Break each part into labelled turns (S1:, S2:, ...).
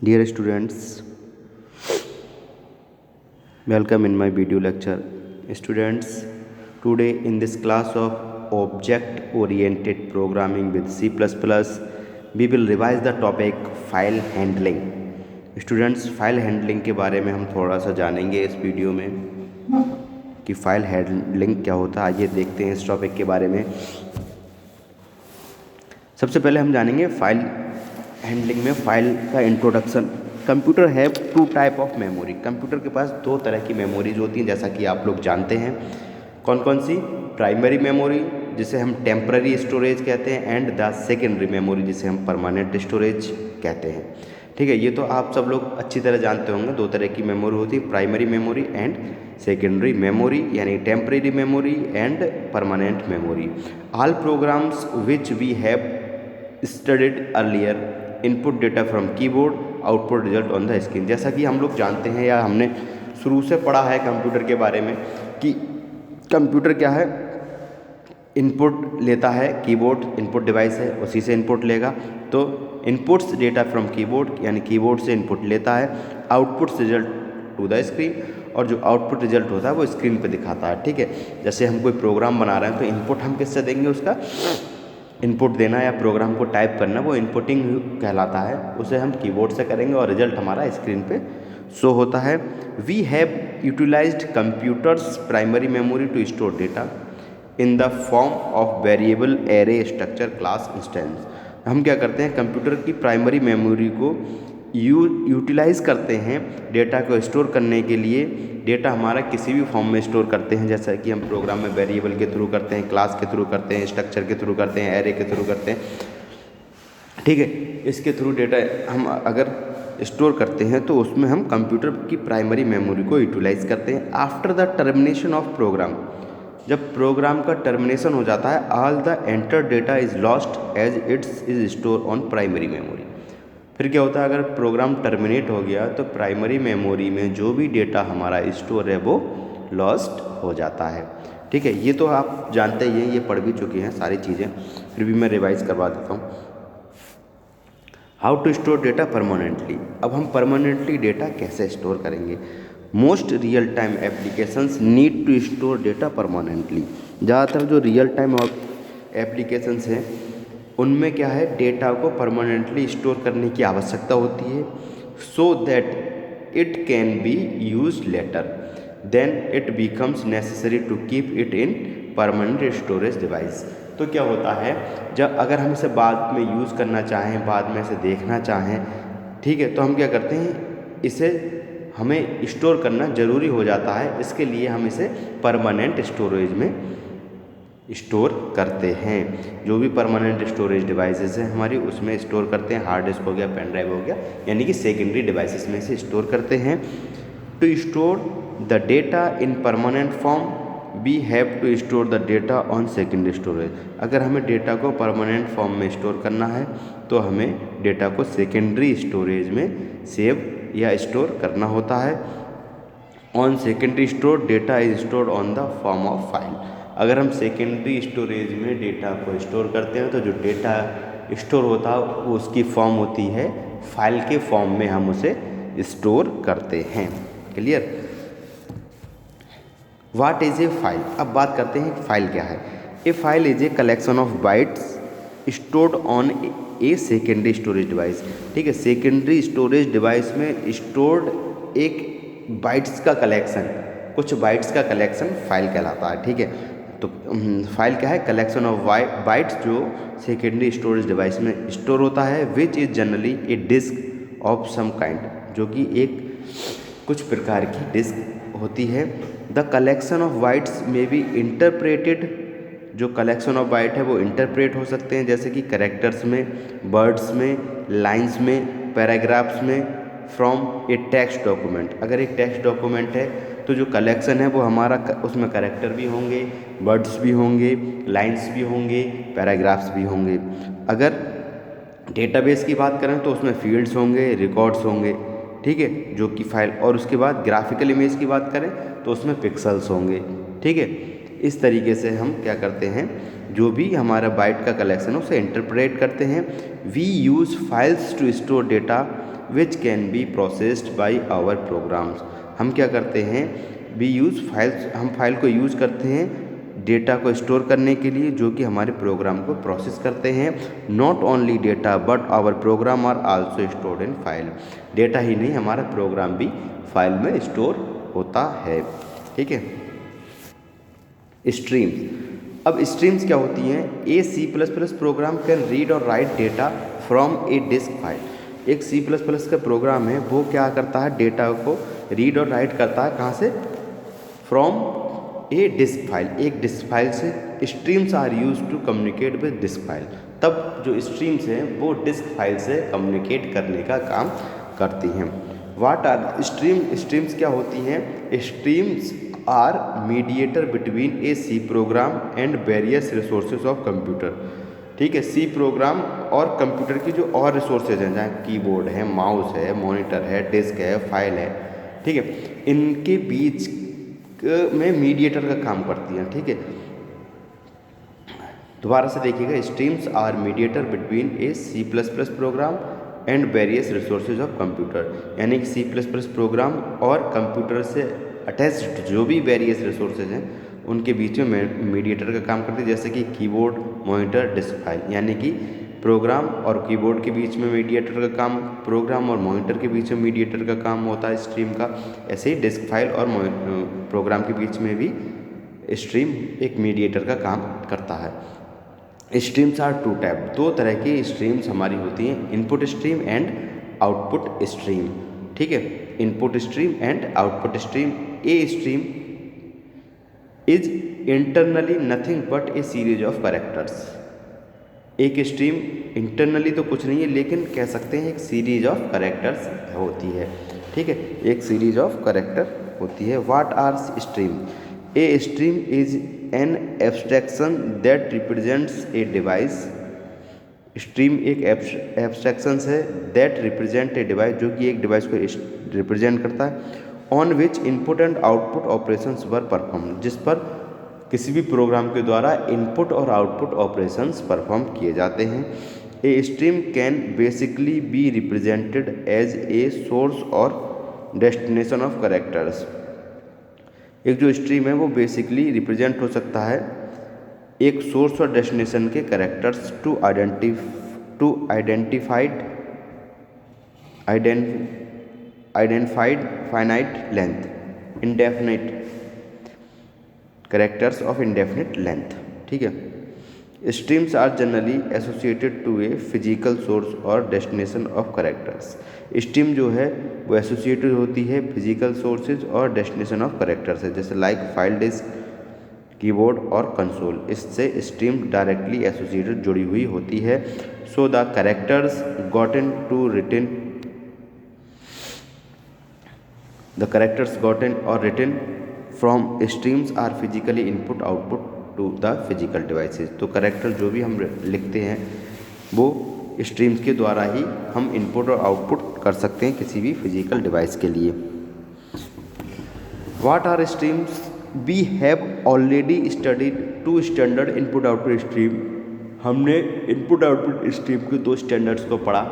S1: Dear students, welcome in my video lecture. Students, today in this class of object oriented programming with C++, we will revise the topic file handling. Students, file handling के बारे में हम थोड़ा सा जानेंगे इस video में कि फाइल हैंडलिंग क्या होता है। आइए देखते हैं इस टॉपिक के बारे में। सबसे पहले हम जानेंगे फाइल हैंडलिंग में फाइल का introduction. Computer have two type of memory. Computer के पास दो तरह की मेमोरीज होती हैं, जैसा कि आप लोग जानते हैं। कौन कौन सी? प्राइमरी मेमोरी, जिसे हम टेम्पररी स्टोरेज कहते हैं, एंड द सेकेंडरी मेमोरी, जिसे हम परमानेंट स्टोरेज कहते हैं। ठीक है, ये तो आप सब लोग अच्छी तरह जानते होंगे। दो तरह की मेमोरी होती है, primary memory and secondary memory, यानी temporary memory and permanent memory. All programs which we have studied earlier input data from keyboard, output result on the screen. जैसा कि हम लोग जानते हैं या हमने शुरू से पढ़ा है कंप्यूटर के बारे में कि कंप्यूटर क्या है, इनपुट लेता है, कीबोर्ड इनपुट डिवाइस है, उसी से इनपुट लेगा। तो इनपुट्स डेटा फ्रॉम कीबोर्ड, यानी कीबोर्ड से इनपुट लेता है, outputs result to the screen, और जो आउटपुट रिजल्ट होता है वो स्क्रीन पे दिखाता है। ठीक है, जैसे हम कोई प्रोग्राम बना रहे हैं तो इनपुट हम किससे देंगे? उसका इनपुट देना या प्रोग्राम को टाइप करना, वो इनपुटिंग कहलाता है। उसे हम कीबोर्ड से करेंगे और रिजल्ट हमारा स्क्रीन पे शो होता है। We have utilized computers primary memory to store data in the form of variable, array, structure, class, instance. हम क्या करते हैं? कंप्यूटर की प्राइमरी मेमोरी को यूटिलाइज़ करते हैं डेटा को स्टोर करने के लिए। डेटा हमारा किसी भी फॉर्म में स्टोर करते हैं, जैसा कि हम प्रोग्राम में वेरिएबल के थ्रू करते हैं, क्लास के थ्रू करते हैं, स्ट्रक्चर के थ्रू करते हैं, एरे के थ्रू करते हैं। ठीक है, इसके थ्रू डेटा हम अगर स्टोर करते हैं तो उसमें हम कंप्यूटर की प्राइमरी मेमोरी को यूटिलाइज़ करते हैं। After the termination of program, जब प्रोग्राम का टर्मिनेशन हो जाता है, all the enter data is lost as its is store on primary memory. फिर क्या होता है? अगर प्रोग्राम टर्मिनेट हो गया तो प्राइमरी मेमोरी में जो भी डेटा हमारा स्टोर है वो लॉस्ट हो जाता है। ठीक है, ये तो आप जानते ही हैं, ये पढ़ भी चुके हैं सारी चीज़ें, फिर भी मैं रिवाइज करवा देता हूँ। How to store data permanently. अब हम परमानेंटली डेटा कैसे स्टोर करेंगे? Most real time applications need to store data permanently. ज़्यादातर जो रियल टाइम एप्लीकेशंस हैं उनमें क्या है, डेटा को परमानेंटली स्टोर करने की आवश्यकता होती है, so that it can be use later, then it becomes necessary to keep it in permanent storage device. तो क्या होता है, जब अगर हम इसे बाद में यूज़ करना चाहें, बाद में इसे देखना चाहें, ठीक है, तो हम क्या करते हैं, इसे हमें स्टोर करना ज़रूरी हो जाता है। इसके लिए हम इसे परमानेंट स्टोरेज में स्टोर करते हैं। जो भी परमानेंट स्टोरेज डिवाइसेस हैं हमारी, उसमें स्टोर करते हैं। हार्ड डिस्क हो गया, पेन ड्राइव हो गया, यानी कि सेकेंडरी डिवाइसेस में से स्टोर करते हैं। To store the data in permanent form we have to store the data on secondary storage. अगर हमें डेटा को परमानेंट फॉर्म में स्टोर करना है तो हमें डेटा को सेकेंडरी स्टोरेज में सेव या स्टोर करना होता है। On secondary store data is stored on the form of file. अगर हम सेकेंडरी स्टोरेज में डेटा को स्टोर करते हैं तो जो डेटा स्टोर होता है वो उसकी फॉर्म होती है फाइल के फॉर्म में, हम उसे स्टोर करते हैं। Clear? What is a file? अब बात करते हैं कि फाइल क्या है। A file is a collection of bytes stored on a secondary storage device. ठीक है, सेकेंडरी स्टोरेज डिवाइस में स्टोर्ड एक बाइट्स का कलेक्शन, कुछ बाइट्स का कलेक्शन फाइल कहलाता है। ठीक है, तो फाइल क्या है? कलेक्शन ऑफ बाइट्स जो सेकेंडरी स्टोरेज डिवाइस में स्टोर होता है। Which is generally a disc of some kind, जो कि एक कुछ प्रकार की डिस्क होती है। द कलेक्शन ऑफ बाइट्स में बी इंटरप्रेटेड, जो कलेक्शन ऑफ बाइट है वो इंटरप्रेट हो सकते हैं, जैसे कि कैरेक्टर्स में, वर्ड्स में, लाइन्स में, पैराग्राफ्स में, फ्रॉम ए टेक्स्ट डॉक्यूमेंट। अगर एक टेक्स्ट डॉक्यूमेंट है तो जो कलेक्शन है वो हमारा उसमें कैरेक्टर भी होंगे, वर्ड्स भी होंगे, लाइन्स भी होंगे, पैराग्राफ्स भी होंगे। अगर डेटाबेस की बात करें तो उसमें फील्ड्स होंगे, रिकॉर्ड्स होंगे। ठीक है, जो कि फाइल, और उसके बाद ग्राफिकल इमेज की बात करें तो उसमें पिक्सल्स होंगे। ठीक है, इस तरीके से हम क्या करते हैं, जो भी हमारा बाइट का कलेक्शन है उसे इंटरप्रेट करते हैं। We use files to store data which can be processed by our programs. हम क्या करते हैं, वी यूज़ फाइल्स, हम फाइल को यूज़ करते हैं डेटा को स्टोर करने के लिए जो कि हमारे प्रोग्राम को प्रोसेस करते हैं। Not only data but our program are also stored in file. Data ही नहीं, हमारा प्रोग्राम भी फाइल में स्टोर होता है। ठीक है। स्ट्रीम्स, अब स्ट्रीम्स क्या होती हैं? ए C++ प्रोग्राम कैन रीड और right data from a disk file. एक C++ का प्रोग्राम है, वो क्या करता है, डेटा को रीड और राइट करता है, कहाँ से? फ्रॉम ए डिस्क फाइल, एक डिस्क फाइल से। Streams are use to communicate with disk file. तब जो स्ट्रीम्स हैं वो डिस्क फाइल से कम्युनिकेट करने का काम करती हैं। What are stream? स्ट्रीम्स क्या होती हैं? Streams are mediator between a C program and various resources of computer. ठीक है, सी प्रोग्राम और कंप्यूटर की जो और रिसोर्सेज हैं, जहाँ कीबोर्ड है, माउस है, मॉनिटर है, डिस्क है, फाइल है, ठीक है, इनके बीच में मीडिएटर का काम करती हैं। ठीक है, दोबारा से देखिएगा, streams are mediator between a C++ program and various resources of computer. यानी कि C++ प्रोग्राम और कंप्यूटर से अटैच्ड जो भी वेरियस रिसोर्सेज हैं उनके बीच में मीडिएटर का काम करती है, जैसे कि कीबोर्ड, मॉनिटर, डिस्क फाइल। यानी कि प्रोग्राम और कीबोर्ड के बीच में मीडिएटर का काम, प्रोग्राम और मॉनिटर के बीच में मीडिएटर का काम होता है स्ट्रीम का। ऐसे ही डिस्क फाइल और प्रोग्राम के बीच में भी स्ट्रीम एक मीडिएटर का काम करता है। स्ट्रीम्स आर टू टाइप, दो तरह की स्ट्रीम्स हमारी होती हैं, input stream and output stream. ठीक है, input stream and output stream. A stream is internally nothing but A series of characters. एक स्ट्रीम इंटरनली तो कुछ नहीं है, लेकिन कह सकते हैं एक सीरीज ऑफ कैरेक्टर्स होती है। ठीक है, एक सीरीज ऑफ कैरेक्टर होती है। What are stream? A stream is an abstraction that represents a device. Stream एक एब्स्ट्रैक्शन है दैट रिप्रेजेंट ए डिवाइस, जो कि एक डिवाइस को रिप्रेजेंट करता है, on which input and output operations were perform, जिस पर किसी भी प्रोग्राम के द्वारा इनपुट और आउटपुट ऑपरेशंस परफॉर्म किए जाते हैं। A stream can basically be represented as a source और डेस्टिनेशन ऑफ कैरेक्टर्स। एक जो स्ट्रीम है वो बेसिकली रिप्रेजेंट हो सकता है एक सोर्स और डेस्टिनेशन के characters to identified finite length, indefinite characters of indefinite length. ठीक है, streams are generally associated to a physical source और डेस्टिनेशन ऑफ कैरेक्टर्स। स्ट्रीम जो है वो एसोसिएटेड होती है फिजिकल सोर्सेज और डेस्टिनेशन ऑफ कैरेक्टर्स है, जैसे लाइक फाइल डिस्क, कीबोर्ड और कंसोल। इससे स्ट्रीम डायरेक्टली एसोसिएटेड जुड़ी हुई होती है। सो द कैरेक्टर्स गॉटन और written from streams are physically input output to the physical devices. तो कैरेक्टर जो भी हम लिखते हैं वो स्ट्रीम्स के द्वारा ही हम इनपुट और आउटपुट कर सकते हैं किसी भी फिजिकल डिवाइस के लिए। What are streams? We have already studied two standard input output stream. हमने इनपुट आउटपुट स्ट्रीम के दो स्टैंडर्ड्स को पढ़ा।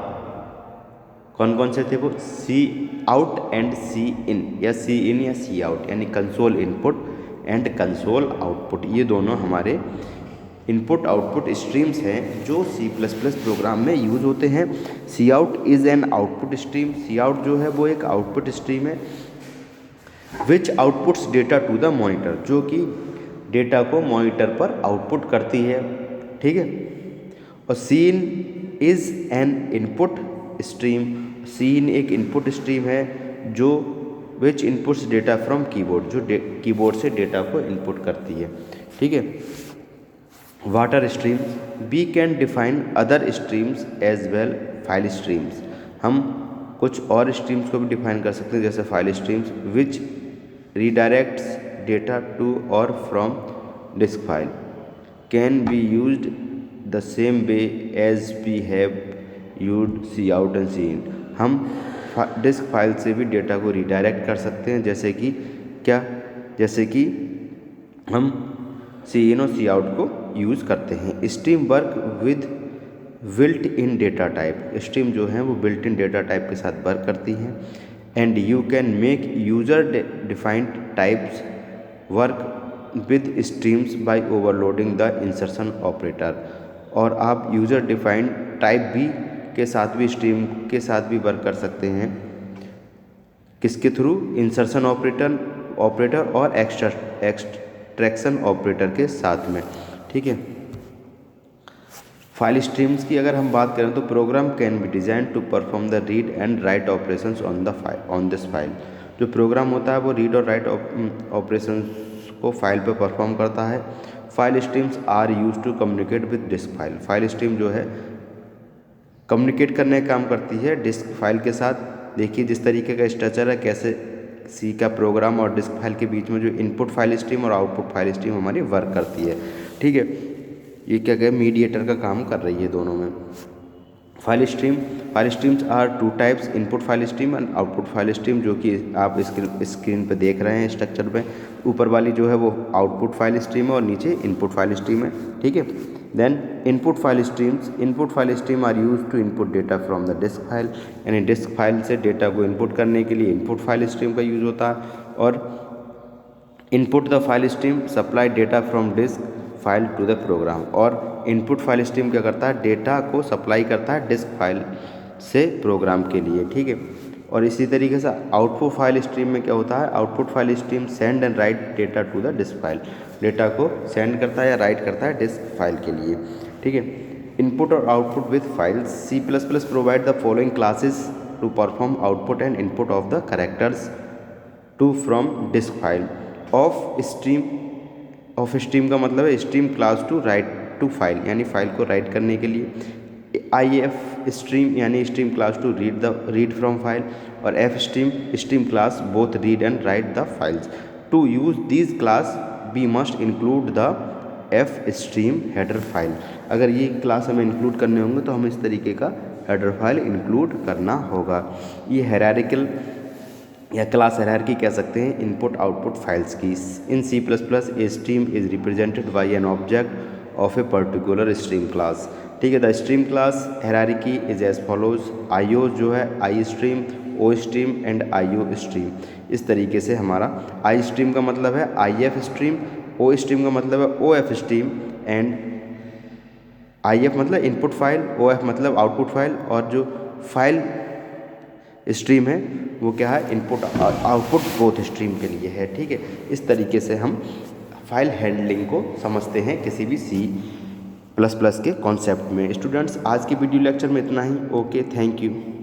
S1: कौन कौन से थे वो? सी आउट एंड सी इन, या सी इन या सी आउट, यानी console input and console output. ये दोनों हमारे इनपुट आउटपुट स्ट्रीम्स हैं जो C++ प्रोग्राम में यूज़ होते हैं। C out is an output stream. C out जो है वो एक आउटपुट स्ट्रीम है which outputs data to the monitor, जो कि डेटा को मॉनिटर पर आउटपुट करती है। ठीक है, और cin is an input stream. Cin एक इनपुट स्ट्रीम है जो which inputs data from keyboard, जो कीबोर्ड से डेटा को इनपुट करती है। ठीक है, what are streams? We can define other streams as well file streams. हम कुछ और स्ट्रीम्स को भी डिफाइन कर सकते हैं, जैसे file streams which redirects data to और from disk file can be used the same way as we have used cout and cin. हम डिस्क फाइल से भी डेटा को रीडायरेक्ट कर सकते हैं, जैसे कि क्या, जैसे कि हम सी इन और सी आउट को यूज़ करते हैं। Stream work with built in data type, stream जो हैं वो बिल्ट इन डेटा टाइप के साथ वर्क करती हैं। And you can make user defined types work with streams bye overloading the insertion operator. और आप यूज़र डिफाइंड टाइप भी के साथ भी स्ट्रीम के साथ भी वर्क कर सकते हैं, किसके थ्रू? इंसर्शन ऑपरेटर और एक्सट्रैक्शन ऑपरेटर के साथ में, ठीक है। फाइल स्ट्रीम्स की अगर हम बात करें तो program can be design to perform the read and write operations on this file. जो प्रोग्राम होता है वो रीड और राइट ऑपरेशंस को फाइल पे परफॉर्म करता है। File streams are use to communicate with disk file. File stream जो है कम्युनिकेट करने का काम करती है डिस्क फाइल के साथ। देखिए जिस तरीके का स्ट्रक्चर है, कैसे सी का प्रोग्राम और डिस्क फाइल के बीच में जो इनपुट फाइल स्ट्रीम और आउटपुट फाइल स्ट्रीम हमारी वर्क करती है, ठीक है। ये क्या क्या मीडिएटर का काम कर रही है दोनों में। File streams are two types, input file stream and output file stream, जो कि आप स्क्रीन पे देख रहे हैं स्ट्रक्चर पे। ऊपर वाली जो है वो आउटपुट फाइल स्ट्रीम है और नीचे इनपुट फाइल स्ट्रीम है, ठीक है। Then input file stream are use to input data from the disk file, यानी डिस्क फाइल से डेटा को इनपुट करने के लिए इनपुट फाइल स्ट्रीम का यूज होता है। और input the file stream supply data from disk file to the program. और इनपुट फाइल स्ट्रीम क्या करता है? डेटा को सप्लाई करता है डिस्क फाइल से प्रोग्राम के लिए, ठीक है। और इसी तरीके से आउटपुट फाइल स्ट्रीम में क्या होता है? Output file stream send and write data to the disk file, data को सेंड करता है या राइट करता है डिस्क फाइल के लिए, ठीक है। इनपुट और output with files. C++ provide the following classes to perform output and input of the characters to from disk file. Ofstream का मतलब है stream class to write to file, यानी file को राइट करने के लिए। IF stream यानी stream class to read from file. और F stream class both read and write the files. To use these class we must include the F stream header file. अगर ये class हमें include करने होंगे तो हमें इस तरीके का हेडर फाइल इंक्लूड करना होगा। ये हायरार्किकल या क्लास हायरार्की कह सकते हैं इनपुट आउटपुट फाइल्स की। In C++ a stream is represented by an object of a particular stream class, ठीक है। The stream class hierarchy is as follows. IO जो है I stream, O stream and IO stream. इस तरीके से हमारा I stream का मतलब है IF स्ट्रीम, O स्ट्रीम का मतलब है OF स्ट्रीम एंड IF मतलब इनपुट फाइल, OF मतलब आउटपुट फाइल। और जो फाइल स्ट्रीम है वो क्या है? इनपुट आउटपुट बोथ स्ट्रीम के लिए है, ठीक है। इस तरीके से हम फाइल हैंडलिंग को समझते हैं किसी भी C++ के कॉन्सेप्ट में। स्टूडेंट्स आज के वीडियो लेक्चर में इतना ही। Okay, thank you.